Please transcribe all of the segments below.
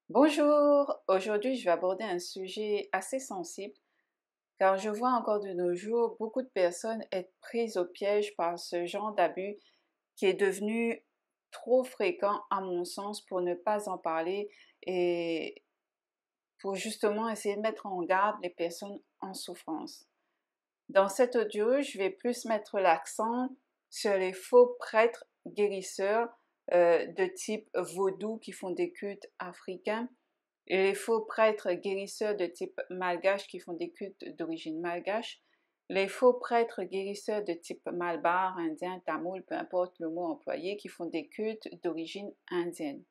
Bonjour, aujourd'hui je vais aborder un sujet assez sensible car je vois encore de nos jours beaucoup de personnes être prises au piège par ce genre d'abus qui est devenu trop fréquent à mon sens pour ne pas en parler et pour justement essayer de mettre en garde les personnes en souffrance. Dans cet audio, je vais plus mettre l'accent sur les faux prêtres guérisseurs de type vaudou qui font des cultes africains et les faux prêtres guérisseurs de type malgache qui font des cultes d'origine malgache, les faux prêtres guérisseurs de type malbar, indien, tamoul, peu importe le mot employé, qui font des cultes d'origine indienne.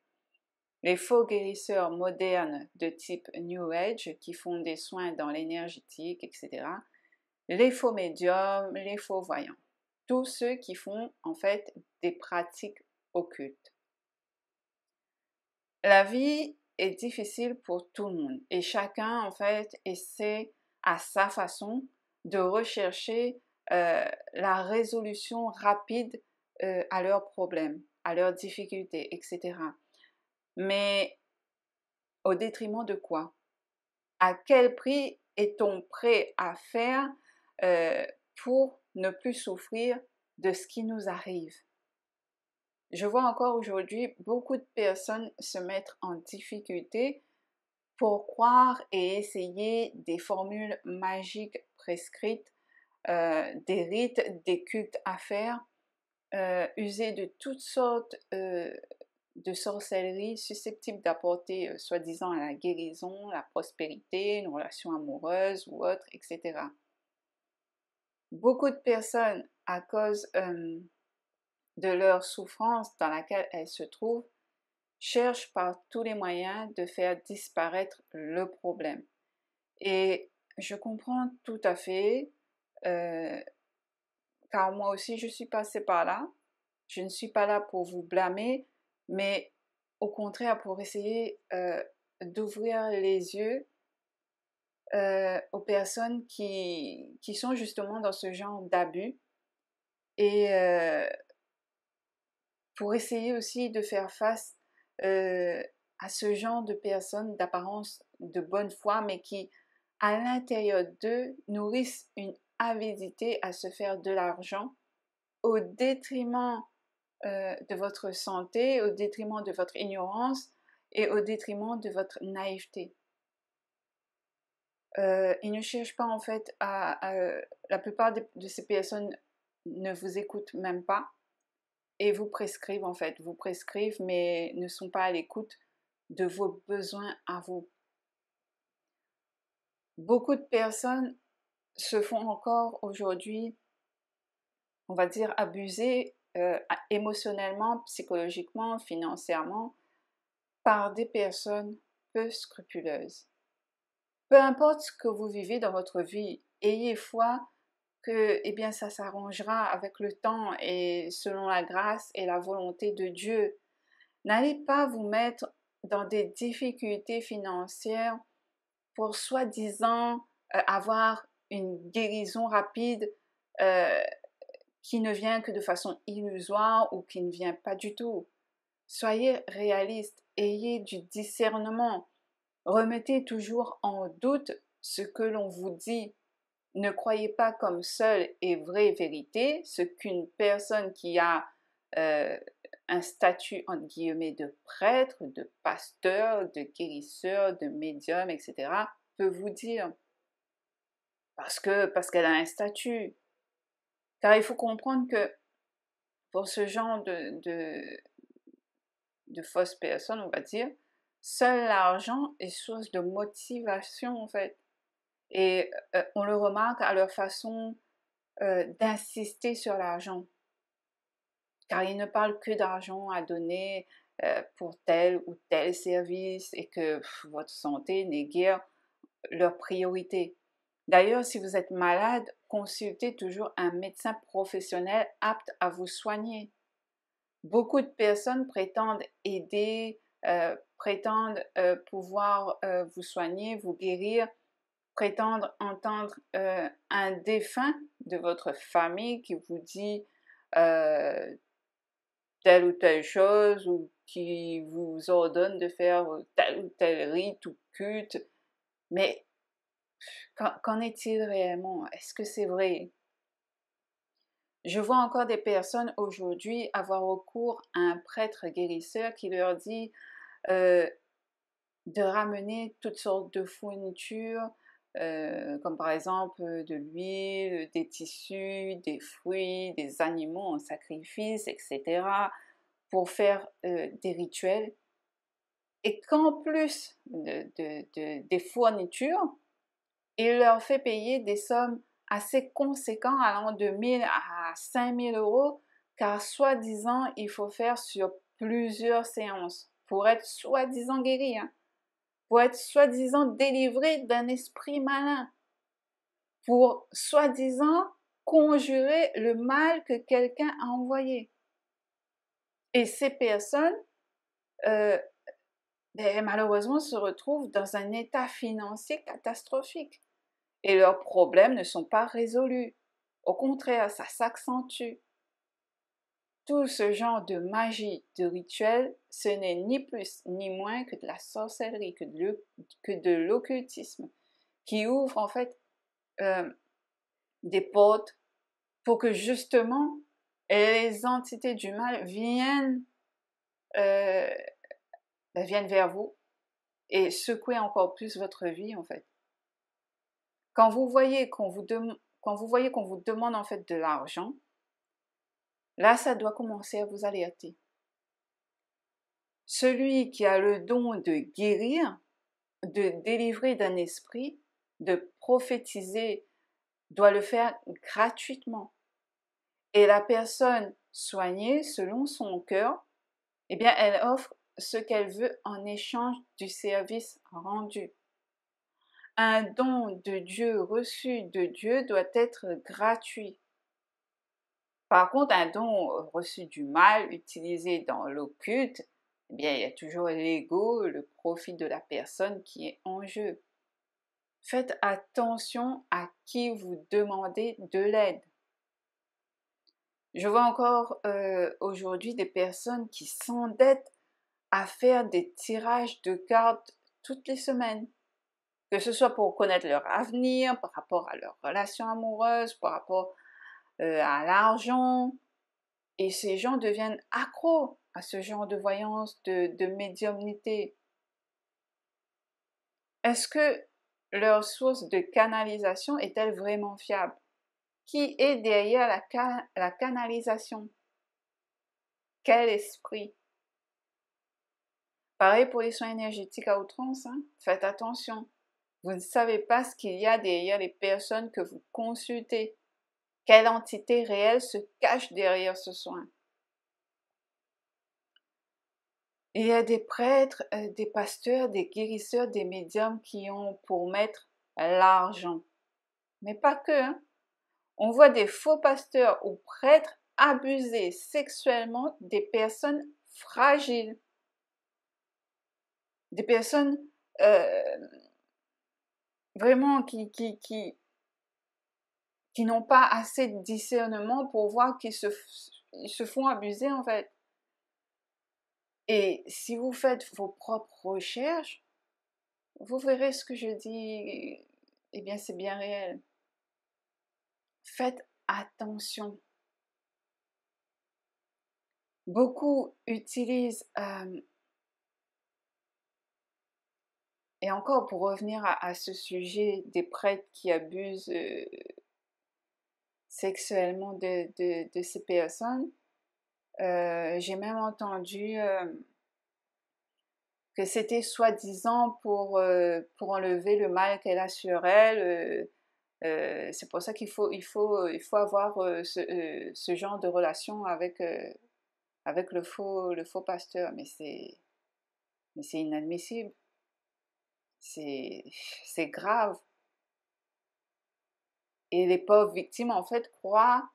Les faux guérisseurs modernes de type New Age qui font des soins dans l'énergétique, etc. Les faux médiums, les faux voyants. Tous ceux qui font en fait des pratiques occultes. La vie est difficile pour tout le monde et chacun en fait essaie à sa façon de rechercher la résolution rapide à leurs problèmes, à leurs difficultés, etc. Mais au détriment de quoi? À quel prix est-on prêt à faire pour ne plus souffrir de ce qui nous arrive? Je vois encore aujourd'hui beaucoup de personnes se mettre en difficulté pour croire et essayer des formules magiques prescrites, des rites, des cultes à faire, user de toutes sortes de sorcellerie susceptibles d'apporter soi-disant la guérison, la prospérité, une relation amoureuse ou autre, etc. Beaucoup de personnes, à cause de leur souffrance dans laquelle elles se trouvent, cherchent par tous les moyens de faire disparaître le problème. Et je comprends tout à fait, euh, car moi aussi je suis passée par là. Je ne suis pas là pour vous blâmer, mais au contraire pour essayer d'ouvrir les yeux aux personnes qui sont justement dans ce genre d'abus et pour essayer aussi de faire face à ce genre de personnes d'apparence de bonne foi, mais qui, à l'intérieur d'eux, nourrissent une avidité à se faire de l'argent au détriment de votre santé, au détriment de votre ignorance et au détriment de votre naïveté. Ils ne cherchent pas en fait la plupart de ces personnes ne vous écoutent même pas et vous prescrivent en fait, vous prescrivent mais ne sont pas à l'écoute de vos besoins à vous. Beaucoup de personnes se font encore aujourd'hui, on va dire, abuser émotionnellement, psychologiquement, financièrement par des personnes peu scrupuleuses. Peu importe ce que vous vivez dans votre vie, ayez foi que eh bien, ça s'arrangera avec le temps et selon la grâce et la volonté de Dieu. N'allez pas vous mettre dans des difficultés financières pour soi-disant avoir une guérison rapide euh, qui ne vient que de façon illusoire ou qui ne vient pas du tout. Soyez réaliste, ayez du discernement, remettez toujours en doute ce que l'on vous dit. Ne croyez pas comme seule et vraie vérité ce qu'une personne qui a euh, un statut entre guillemets de prêtre, de pasteur, de guérisseur, de médium, etc. peut vous dire parce qu'elle a un statut. Car il faut comprendre que pour ce genre de fausses personnes, on va dire, seul l'argent est source de motivation en fait. Et on le remarque à leur façon d'insister sur l'argent. Car ils ne parlent que d'argent à donner pour tel ou tel service et que votre santé n'est guère leur priorité. D'ailleurs, si vous êtes malade, consultez toujours un médecin professionnel apte à vous soigner. Beaucoup de personnes prétendent aider, prétendent pouvoir vous soigner, vous guérir, prétendent entendre un défunt de votre famille qui vous dit euh, telle ou telle chose ou qui vous ordonnent de faire tel ou tel rite ou culte. Mais qu'en est-il réellement? Est-ce que c'est vrai? Je vois encore des personnes aujourd'hui avoir recours à un prêtre guérisseur qui leur dit euh, de ramener toutes sortes de fournitures, comme par exemple de l'huile, des tissus, des fruits, des animaux en sacrifice, etc., pour faire des rituels. Et qu'en plus des fournitures, il leur fait payer des sommes assez conséquentes, allant de 1000 à 5000 euros, car soi-disant, il faut faire sur plusieurs séances pour être soi-disant guéri, hein, pour être soi-disant délivré d'un esprit malin, pour soi-disant conjurer le mal que quelqu'un a envoyé. Et ces personnes, euh, malheureusement, se retrouvent dans un état financier catastrophique. Et leurs problèmes ne sont pas résolus. Au contraire, ça s'accentue. Tout ce genre de magie, de rituel, ce n'est ni plus ni moins que de la sorcellerie, que de l'occultisme, qui ouvre en fait des portes pour que justement les entités du mal euh, viennent vers vous et secouer encore plus votre vie en fait. Quand vous voyez qu'on vous demande en fait de l'argent, là, ça doit commencer à vous alerter. Celui qui a le don de guérir, de délivrer d'un esprit, de prophétiser, doit le faire gratuitement. Et la personne soignée, selon son cœur, eh bien, elle offre ce qu'elle veut en échange du service rendu. Un don de Dieu reçu de Dieu doit être gratuit. Par contre, un don reçu du mal, utilisé dans l'occulte, eh bien, il y a toujours l'ego, le profit de la personne qui est en jeu. Faites attention à qui vous demandez de l'aide. Je vois encore aujourd'hui des personnes qui s'endettent à faire des tirages de cartes toutes les semaines. Que ce soit pour connaître leur avenir, par rapport à leur relation amoureuse, par rapport à l'argent. Et ces gens deviennent accros à ce genre de voyance, de médiumnité. Est-ce que leur source de canalisation est-elle vraiment fiable? Qui est derrière la canalisation? Quel esprit? Pareil pour les soins énergétiques à outrance, hein? Faites attention. Vous ne savez pas ce qu'il y a derrière les personnes que vous consultez. Quelle entité réelle se cache derrière ce soin? Il y a des prêtres, des pasteurs, des guérisseurs, des médiums qui ont pour maître l'argent. Mais pas que, hein. On voit des faux pasteurs ou prêtres abuser sexuellement des personnes fragiles, des personnes vraiment qui n'ont pas assez de discernement pour voir qu'ils se font abuser en fait. Et si vous faites vos propres recherches, vous verrez ce que je dis, eh bien c'est bien réel. Faites attention. Beaucoup utilisent, et encore pour revenir à ce sujet des prêtres qui abusent sexuellement de ces personnes, j'ai même entendu que c'était soi-disant pour enlever le mal qu'elle a sur elle. C'est pour ça qu'il faut avoir ce genre de relation avec le faux pasteur. Mais c'est inadmissible. C'est grave. Et les pauvres victimes, en fait, croient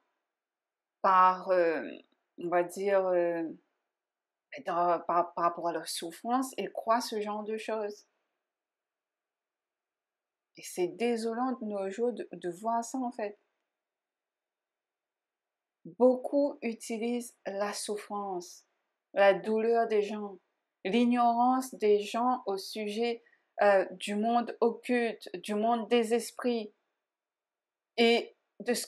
par, on va dire, par rapport à leur souffrance, et croient ce genre de choses. Et c'est désolant de nos jours de voir ça, en fait. Beaucoup utilisent la souffrance la douleur des gens, l'ignorance des gens au sujet du monde occulte, du monde des esprits et de ce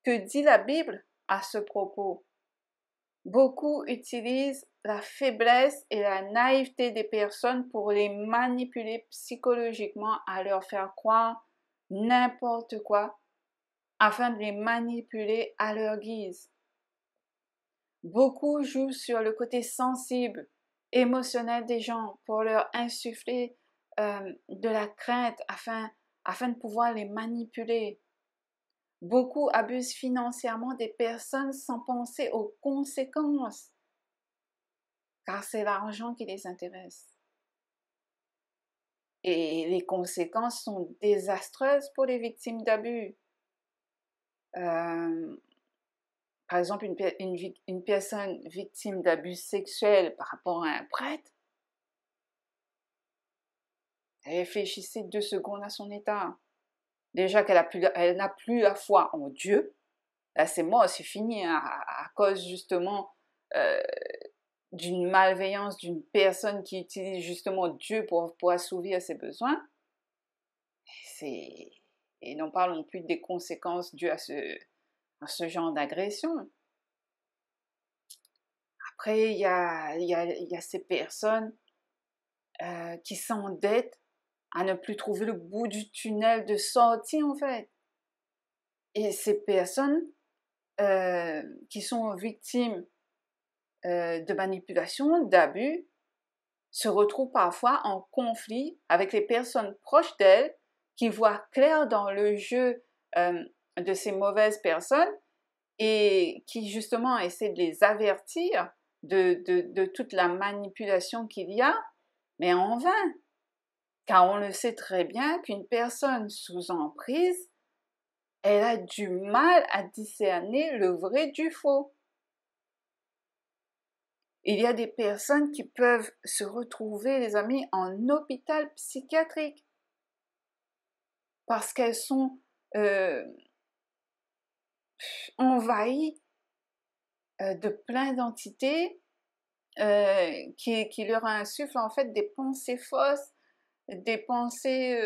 que dit la Bible à ce propos. Beaucoup utilisent la faiblesse et la naïveté des personnes pour les manipuler psychologiquement, à leur faire croire n'importe quoi, afin de les manipuler à leur guise. Beaucoup jouent sur le côté sensible, émotionnel des gens pour leur insuffler de la crainte afin de pouvoir les manipuler. Beaucoup abusent financièrement des personnes sans penser aux conséquences, car c'est l'argent qui les intéresse. Et les conséquences sont désastreuses pour les victimes d'abus. Par exemple, une personne victime d'abus sexuels par rapport à un prêtre, réfléchissez 2 secondes à son état. Déjà elle n'a plus la foi en Dieu. Là, c'est mort, c'est fini, hein, à cause justement d'une malveillance d'une personne qui utilise justement Dieu pour assouvir ses besoins. Et n'en parlons plus des conséquences dues à ce genre d'agression. Après, il y a ces personnes qui s'endettent à ne plus trouver le bout du tunnel de sortie, en fait. Et ces personnes qui sont victimes de manipulation, d'abus, se retrouvent parfois en conflit avec les personnes proches d'elles qui voient clair dans le jeu de ces mauvaises personnes et qui justement essaient de les avertir de toute la manipulation qu'il y a, mais en vain, car on le sait très bien qu'une personne sous emprise, elle a du mal à discerner le vrai du faux. Il y a des personnes qui peuvent se retrouver, les amis, en hôpital psychiatrique parce qu'elles sont envahies de plein d'entités qui leur insufflent en fait des pensées fausses, des pensées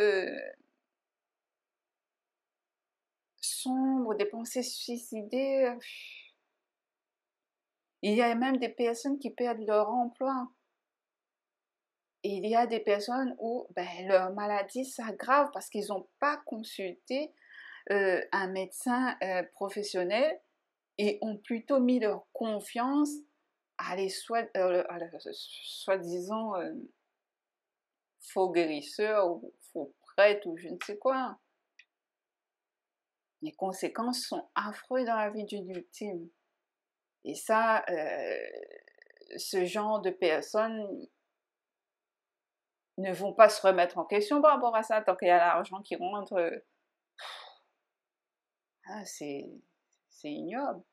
sombres, des pensées suicidaires. Il y a même des personnes qui perdent leur emploi. Et il y a des personnes où leur maladie s'aggrave parce qu'ils n'ont pas consulté un médecin professionnel et ont plutôt mis leur confiance à les soi-disant faux guérisseurs ou faux prêtres ou je ne sais quoi. Les conséquences sont affreuses dans la vie d'une victime. Et ça, ce genre de personnes ne vont pas se remettre en question par rapport à ça tant qu'il y a l'argent qui rentre. C'est ignoble.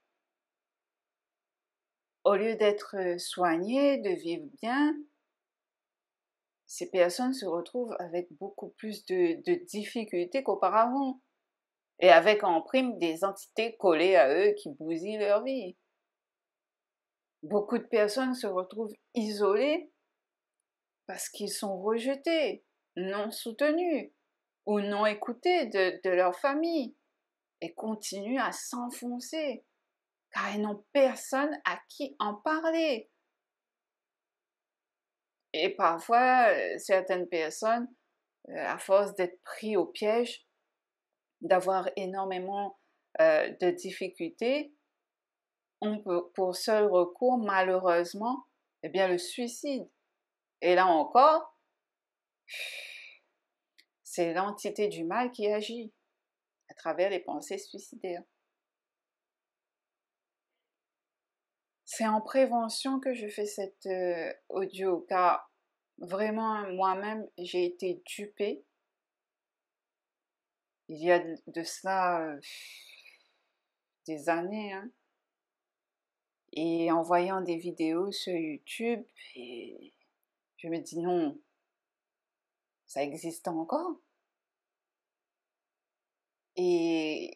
Au lieu d'être soignées, de vivre bien, ces personnes se retrouvent avec beaucoup plus de difficultés qu'auparavant. Et avec en prime des entités collées à eux qui bousillent leur vie. Beaucoup de personnes se retrouvent isolées parce qu'ils sont rejetés, non soutenus ou non écoutés de leur famille et continuent à s'enfoncer car ils n'ont personne à qui en parler. Et parfois, certaines personnes, à force d'être pris au piège, d'avoir énormément de difficultés, ont pour seul recours, malheureusement, eh bien, le suicide. Et là encore, c'est l'entité du mal qui agit à travers les pensées suicidaires. C'est en prévention que je fais cet audio, car vraiment, moi-même, j'ai été dupée. Il y a de cela des années, hein. Et en voyant des vidéos sur YouTube, et je me dis non, ça existe encore. Et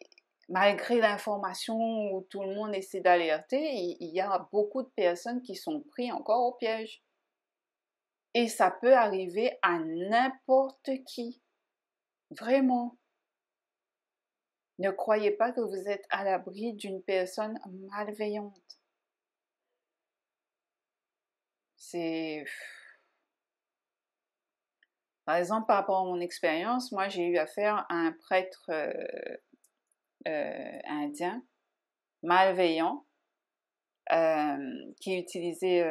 malgré l'information où tout le monde essaie d'alerter, il y a beaucoup de personnes qui sont prises encore au piège. Et ça peut arriver à n'importe qui. Vraiment. Ne croyez pas que vous êtes à l'abri d'une personne malveillante. C'est... Par exemple, par rapport à mon expérience, moi j'ai eu affaire à un prêtre indien malveillant qui utilisait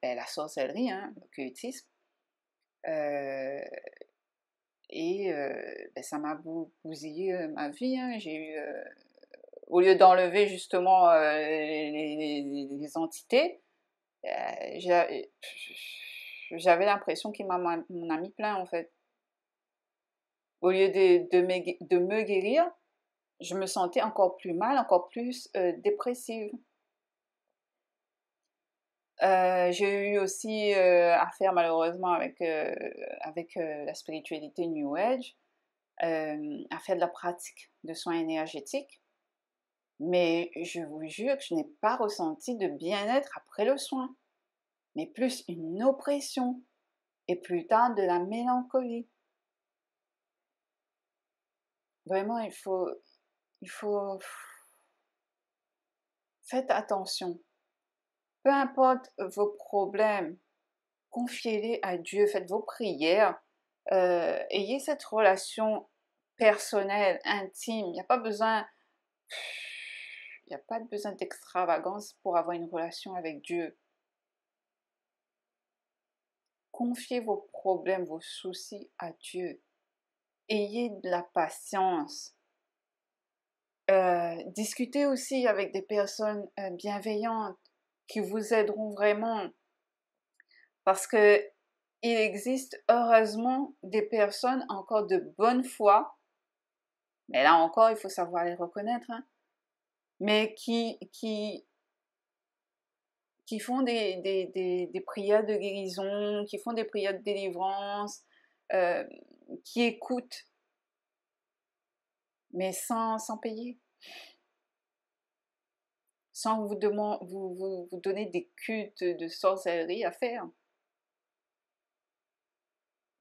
la sorcellerie, l'occultisme. Ça m'a bousillé ma vie. J'ai eu, au lieu d'enlever justement les entités, j'avais l'impression qu'il m'en a mis plein en fait. Au lieu de me guérir, je me sentais encore plus mal, encore plus dépressive. J'ai eu aussi affaire malheureusement avec la spiritualité New Age, à faire de la pratique de soins énergétiques. Mais je vous jure que je n'ai pas ressenti de bien-être après le soin, mais plus une oppression et plus tard de la mélancolie. Vraiment, il faut... Faites attention. Peu importe vos problèmes, confiez-les à Dieu, faites vos prières, ayez cette relation personnelle, intime. Il n'y a pas besoin d'extravagance pour avoir une relation avec Dieu. Confiez vos problèmes, vos soucis à Dieu. Ayez de la patience. Discutez aussi avec des personnes bienveillantes qui vous aideront vraiment. Parce que il existe heureusement des personnes encore de bonne foi, mais là encore il faut savoir les reconnaître, mais qui font des prières de guérison, qui font des prières de délivrance, qui écoutent, mais sans payer, sans vous donner des cultes de sorcellerie à faire.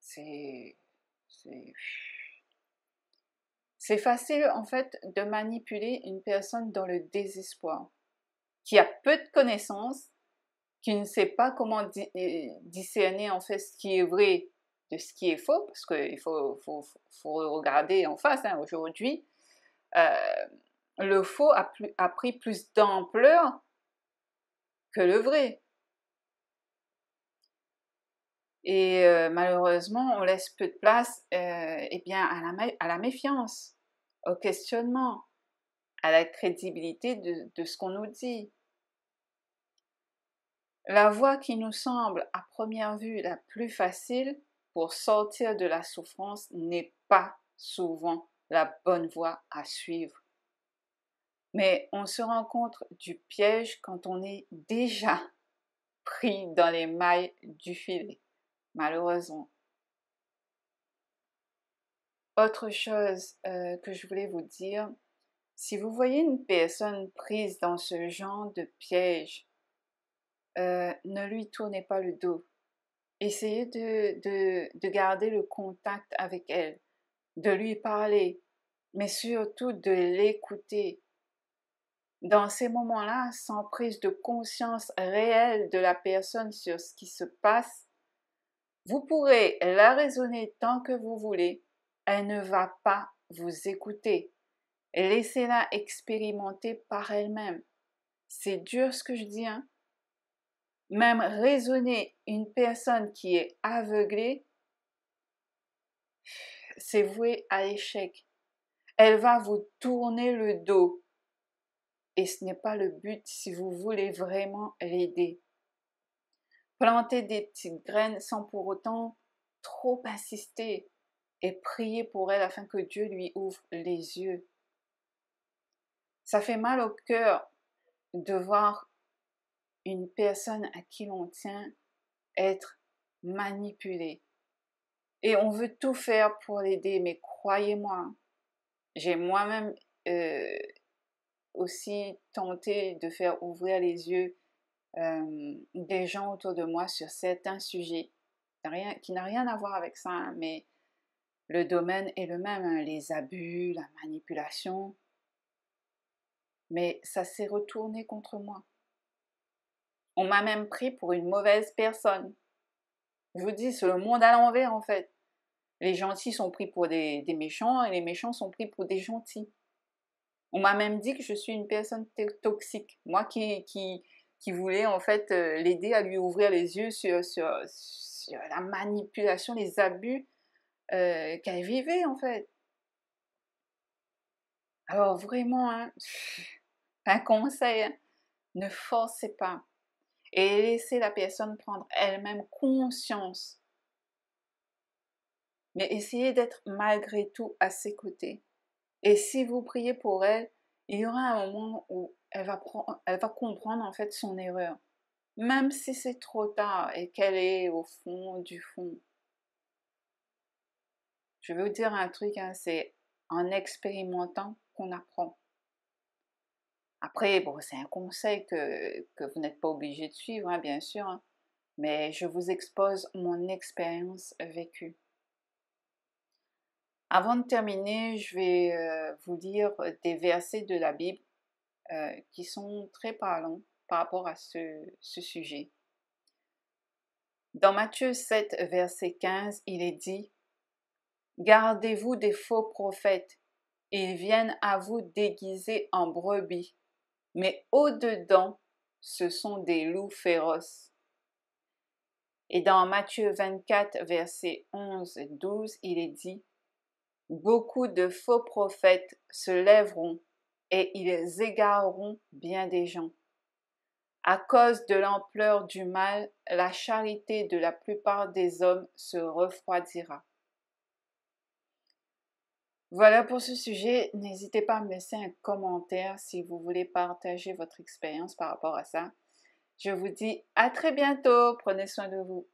C'est facile en fait de manipuler une personne dans le désespoir, qui a peu de connaissances, qui ne sait pas comment discerner en fait ce qui est vrai de ce qui est faux, parce qu'il faut regarder en face. Aujourd'hui, le faux a pris plus d'ampleur que le vrai. Et malheureusement, on laisse peu de place à la méfiance, au questionnement, à la crédibilité de ce qu'on nous dit. La voie qui nous semble à première vue la plus facile pour sortir de la souffrance n'est pas souvent la bonne voie à suivre. Mais on se rend compte du piège quand on est déjà pris dans les mailles du filet, malheureusement. Autre chose que je voulais vous dire, si vous voyez une personne prise dans ce genre de piège, ne lui tournez pas le dos. Essayez de garder le contact avec elle, de lui parler, mais surtout de l'écouter. Dans ces moments-là, sans prise de conscience réelle de la personne sur ce qui se passe, vous pourrez la raisonner tant que vous voulez, elle ne va pas vous écouter. Laissez-la expérimenter par elle-même. C'est dur ce que je dis, hein. Même raisonner une personne qui est aveuglée, c'est voué à l'échec. Elle va vous tourner le dos. Et ce n'est pas le but si vous voulez vraiment l'aider. Plantez des petites graines sans pour autant trop insister et prier pour elle afin que Dieu lui ouvre les yeux. Ça fait mal au cœur de voir une personne à qui l'on tient être manipulée. Et on veut tout faire pour l'aider, mais croyez-moi, j'ai moi-même aussi tenté de faire ouvrir les yeux des gens autour de moi sur certains sujets qui n'a rien à voir avec ça, hein, mais le domaine est le même, hein, les abus, la manipulation, mais ça s'est retourné contre moi. On m'a même pris pour une mauvaise personne. Je vous dis, c'est le monde à l'envers en fait. Les gentils sont pris pour des méchants et les méchants sont pris pour des gentils. On m'a même dit que je suis une personne toxique. Moi qui voulais en fait l'aider à lui ouvrir les yeux sur la manipulation, les abus qu'elle vivait en fait. Alors vraiment, hein, un conseil, hein, ne forcez pas et laissez la personne prendre elle-même conscience. Mais essayez d'être malgré tout à ses côtés. Et si vous priez pour elle, il y aura un moment où elle va comprendre en fait son erreur. Même si c'est trop tard et qu'elle est au fond du fond. Je vais vous dire un truc, hein, c'est en expérimentant qu'on apprend. Après, bon, c'est un conseil que vous n'êtes pas obligé de suivre, hein, bien sûr, hein, mais je vous expose mon expérience vécue. Avant de terminer, je vais vous lire des versets de la Bible qui sont très parlants par rapport à ce sujet. Dans Matthieu 7, verset 15, il est dit « Gardez-vous des faux prophètes, ils viennent à vous déguisés en brebis, mais au-dedans, ce sont des loups féroces. » Et dans Matthieu 24, verset 11 et 12, il est dit « Beaucoup de faux prophètes se lèveront et ils égareront bien des gens. À cause de l'ampleur du mal, la charité de la plupart des hommes se refroidira. » Voilà pour ce sujet. N'hésitez pas à me laisser un commentaire si vous voulez partager votre expérience par rapport à ça. Je vous dis à très bientôt. Prenez soin de vous.